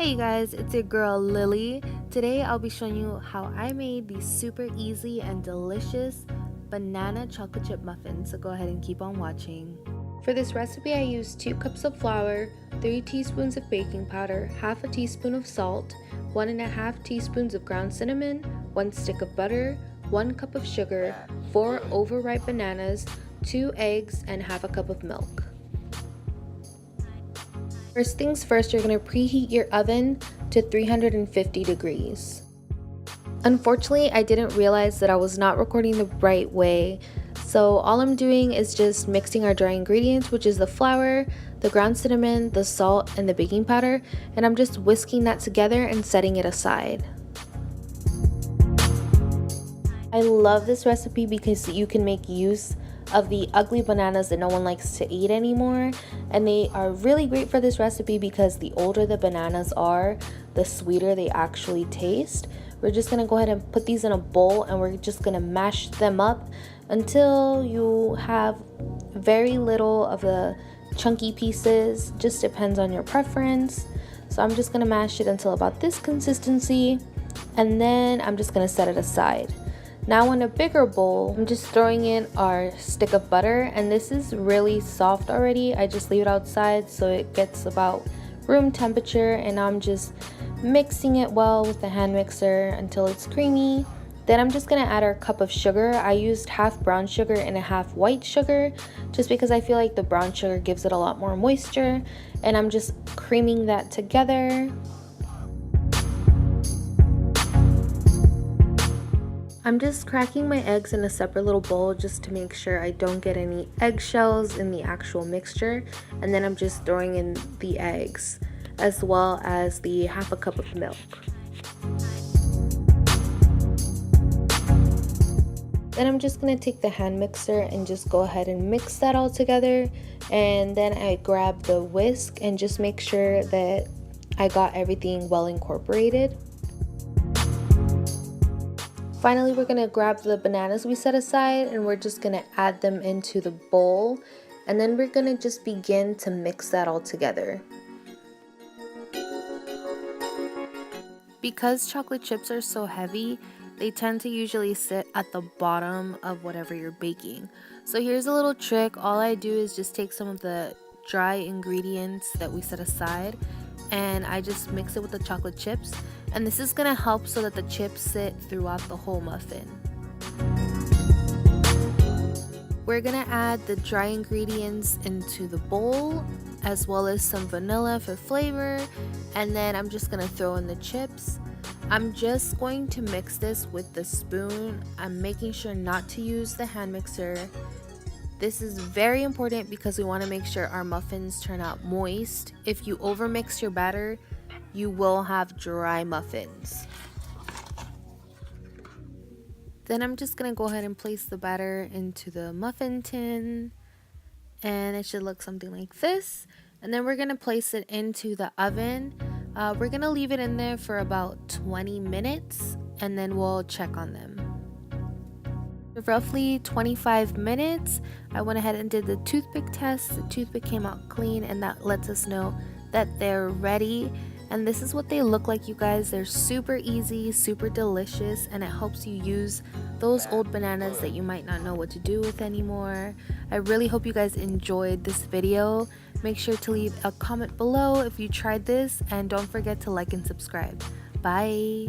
Hey guys, it's your girl Lily. Today I'll be showing you how I made these super easy and delicious banana chocolate chip muffins, so go ahead and keep on watching. For this recipe I used 2 cups of flour, 3 teaspoons of baking powder, half a teaspoon of salt, 1.5 teaspoons of ground cinnamon, 1 stick of butter, 1 cup of sugar, 4 overripe bananas, 2 eggs, and half a cup of milk. First things first, you're going to preheat your oven to 350 degrees. Unfortunately, I didn't realize that I was not recording the right way. So all I'm doing is just mixing our dry ingredients, which is the flour, the ground cinnamon, the salt, and the baking powder. And I'm just whisking that together and setting it aside. I love this recipe because you can make use of the ugly bananas that no one likes to eat anymore, and they are really great for this recipe because the older the bananas are, the sweeter they actually taste. We're just gonna go ahead and put these in a bowl and we're just gonna mash them up until you have very little of the chunky pieces. Just depends on your preference. So I'm just gonna mash it until about this consistency, and then I'm just gonna set it aside. Now in a bigger bowl, I'm just throwing in our stick of butter, and this is really soft already. I just leave it outside so it gets about room temperature, and I'm just mixing it well with the hand mixer until it's creamy. Then I'm just gonna add our cup of sugar. I used half brown sugar and a half white sugar just because I feel like the brown sugar gives it a lot more moisture, and I'm just creaming that together. I'm just cracking my eggs in a separate little bowl just to make sure I don't get any eggshells in the actual mixture, and then I'm just throwing in the eggs as well as the half a cup of milk. Then I'm just going to take the hand mixer and just go ahead and mix that all together, and then I grab the whisk and just make sure that I got everything well incorporated. Finally, we're going to grab the bananas we set aside and we're just going to add them into the bowl, and then we're going to just begin to mix that all together. Because chocolate chips are so heavy, they tend to usually sit at the bottom of whatever you're baking. So here's a little trick. All I do is just take some of the dry ingredients that we set aside and I just mix it with the chocolate chips, and this is gonna help so that the chips sit throughout the whole muffin. We're gonna add the dry ingredients into the bowl as well as some vanilla for flavor, and then I'm just gonna throw in the chips. I'm just going to mix this with the spoon. I'm making sure not to use the hand mixer. This is very important because we want to make sure our muffins turn out moist. If you overmix your batter, you will have dry muffins. Then I'm just going to go ahead and place the batter into the muffin tin, and it should look something like this. And then we're going to place it into the oven. We're going to leave it in there for about 20 minutes and then we'll check on them. Roughly 25 minutes, I went ahead and did the toothpick test. The toothpick came out clean, and that lets us know that they're ready. And this is what they look like, you guys. They're super easy, super delicious, and it helps you use those old bananas that you might not know what to do with anymore. I really hope you guys enjoyed this video. Make sure to leave a comment below if you tried this, and don't forget to like and subscribe. Bye!